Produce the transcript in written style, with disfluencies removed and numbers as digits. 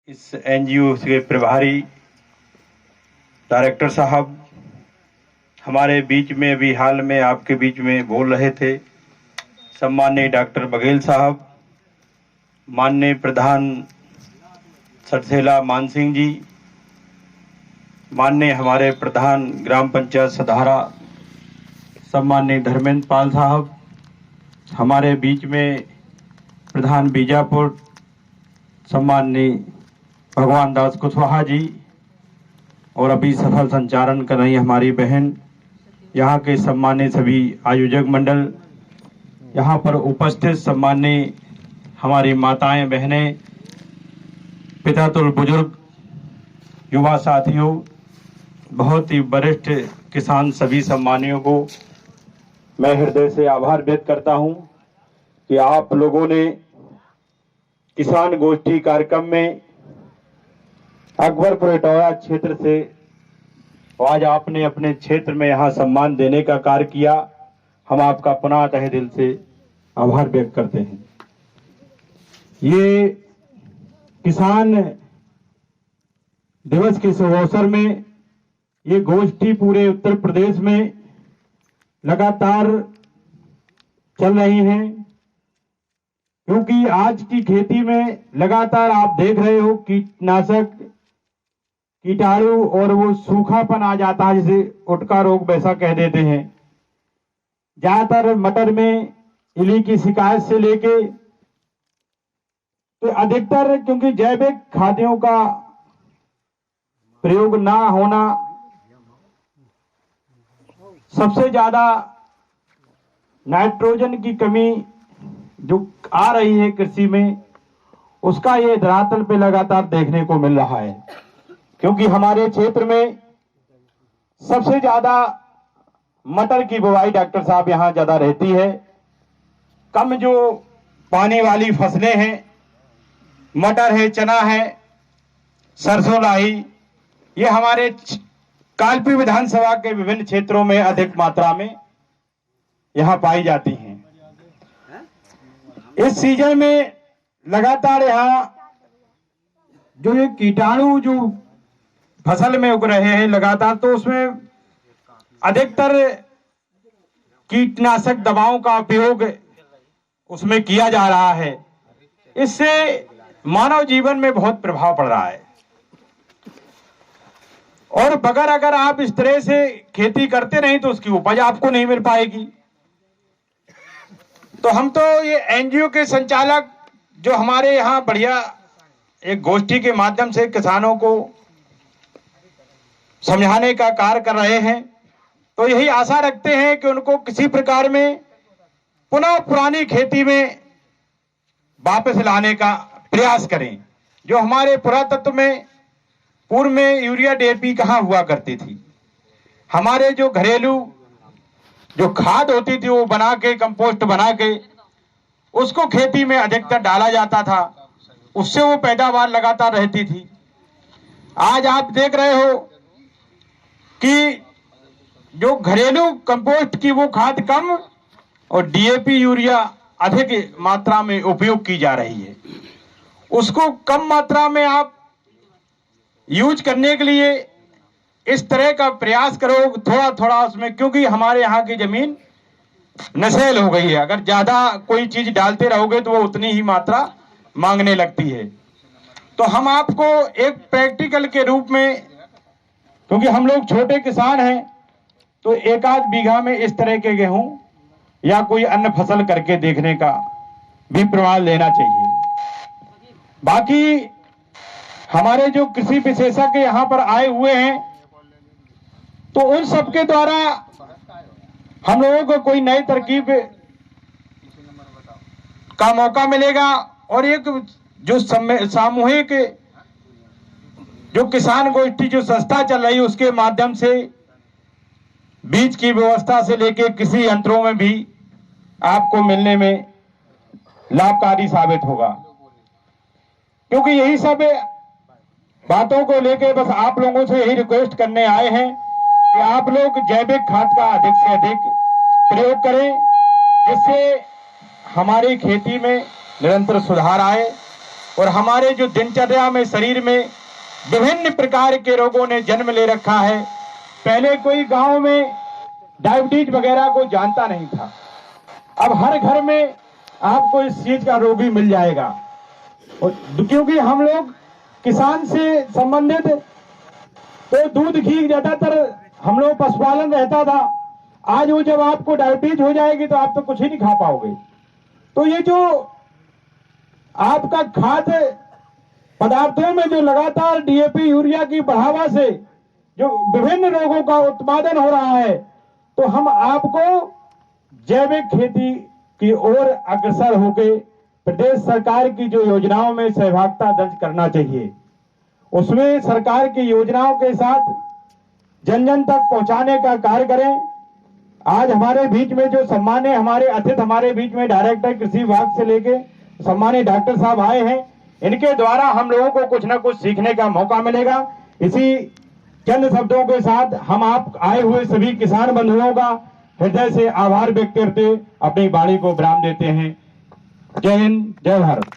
इस एनजीओ के प्रभारी डायरेक्टर साहब हमारे बीच में अभी हाल में आपके बीच में बोल रहे थे, सम्माननीय डॉक्टर बघेल साहब, माननीय प्रधान सरसेला मान सिंह जी, माननीय हमारे प्रधान ग्राम पंचायत सधारा सम्माननीय धर्मेंद्र पाल साहब, हमारे बीच में प्रधान बीजापुर सम्माननीय भगवान दास कुशवाहा जी, और अभी सफल संचालन कर रही हमारी बहन, यहाँ के सम्मानित सभी आयोजक मंडल, यहाँ पर उपस्थित सम्माननीय हमारी माताएं बहनें, पितातुल बुजुर्ग, युवा साथियों, बहुत ही वरिष्ठ किसान, सभी सम्मानियों को मैं हृदय से आभार व्यक्त करता हूं कि आप लोगों ने किसान गोष्ठी कार्यक्रम में अकबरपुर इटौरा क्षेत्र से आज आपने अपने क्षेत्र में यहाँ सम्मान देने का कार्य किया। हम आपका पुनः तहे दिल से आभार व्यक्त करते हैं। ये किसान दिवस के शुभ अवसर में ये गोष्ठी पूरे उत्तर प्रदेश में लगातार चल रही हैं, क्योंकि आज की खेती में लगातार आप देख रहे हो कीटनाशक, कीटाणु और वो सूखापन आ जाता है, जिसे उटका रोग वैसा कह देते हैं। ज्यादातर मटर में इली की शिकायत से लेके तो अधिकतर, क्योंकि जैविक खाद्यों का प्रयोग ना होना, सबसे ज्यादा नाइट्रोजन की कमी जो आ रही है कृषि में, उसका ये धरातल पे लगातार देखने को मिल रहा है। क्योंकि हमारे क्षेत्र में सबसे ज्यादा मटर की बुवाई डॉक्टर साहब यहाँ ज्यादा रहती है। कम जो पानी वाली फसलें हैं, मटर है, चना है, सरसों लाही, ये हमारे कालपी विधानसभा के विभिन्न क्षेत्रों में अधिक मात्रा में यहाँ पाई जाती हैं। इस सीजन में लगातार यहाँ जो ये कीटाणु जो फसल में उग रहे हैं लगातार, तो उसमें अधिकतर कीटनाशक दवाओं का उपयोग उसमें किया जा रहा है। इससे मानव जीवन में बहुत प्रभाव पड़ रहा है, और बगैर अगर आप इस तरह से खेती करते नहीं तो उसकी उपज आपको नहीं मिल पाएगी। तो हम तो ये एनजीओ के संचालक जो हमारे यहाँ बढ़िया एक गोष्ठी के माध्यम से किसानों को समझाने का कार्य कर रहे हैं, तो यही आशा रखते हैं कि उनको किसी प्रकार में पुनः पुरानी खेती में वापस लाने का प्रयास करें। जो हमारे पुरातत्व में पूर्व में यूरिया डीएपी कहाँ हुआ करती थी, हमारे जो घरेलू जो खाद होती थी वो बना के, कंपोस्ट बना के उसको खेती में अधिकतर डाला जाता था, उससे वो पैदावार लगातार रहती थी। आज आप देख रहे हो कि जो घरेलू कंपोस्ट की वो खाद कम और डीएपी यूरिया अधिक मात्रा में उपयोग की जा रही है। उसको कम मात्रा में आप यूज करने के लिए इस तरह का प्रयास करो थोड़ा थोड़ा उसमें, क्योंकि हमारे यहाँ की जमीन नशेल हो गई है। अगर ज्यादा कोई चीज डालते रहोगे तो वो उतनी ही मात्रा मांगने लगती है। तो हम आपको एक प्रैक्टिकल के रूप में, क्योंकि हम लोग छोटे किसान हैं, तो एक आध बीघा में इस तरह के गेहूं या कोई अन्य फसल करके देखने का भी प्रमाण लेना चाहिए। बाकी हमारे जो कृषि विशेषज्ञ यहाँ पर आए हुए हैं, तो उन सबके द्वारा हम लोगों को कोई नई तरकीब का मौका मिलेगा, और एक जो सामूहिक जो किसान गोष्ठी जो संस्था चल रही है उसके माध्यम से बीज की व्यवस्था से लेकर कृषि यंत्रों में भी आपको मिलने में लाभकारी साबित होगा। क्योंकि यही सब बातों को लेकर बस आप लोगों से यही रिक्वेस्ट करने आए हैं कि आप लोग जैविक खाद का अधिक से अधिक प्रयोग करें, जिससे हमारी खेती में निरंतर सुधार आए और हमारे जो दिनचर्या में शरीर में विभिन्न प्रकार के रोगों ने जन्म ले रखा है। पहले कोई गांव में डायबिटीज वगैरह को जानता नहीं था, अब हर घर में आपको इस चीज का रोग भी मिल जाएगा। और क्योंकि हम लोग किसान से संबंधित, तो दूध घी ज्यादातर हम लोग पशुपालन रहता था। आज वो जब आपको डायबिटीज हो जाएगी तो आप तो कुछ ही नहीं खा पाओगे। तो ये जो आपका खाद्य पदार्थों में जो लगातार डीएपी यूरिया की बढ़ावा से जो विभिन्न रोगों का उत्पादन हो रहा है, तो हम आपको जैविक खेती की ओर अग्रसर होकर प्रदेश सरकार की जो योजनाओं में सहभागिता दर्ज करना चाहिए, उसमें सरकार की योजनाओं के साथ जन जन तक पहुंचाने का कार्य करें। आज हमारे बीच में जो सम्मानीय हमारे अतिथि हमारे बीच में डायरेक्टर कृषि विभाग से लेके सम्मानीय डॉक्टर साहब आए हैं, इनके द्वारा हम लोगों को कुछ ना कुछ सीखने का मौका मिलेगा। इसी चंद शब्दों के साथ हम आप आए हुए सभी किसान बंधुओं का हृदय से आभार व्यक्त करते अपनी वाणी को विराम देते हैं। जय हिंद, जय भारत।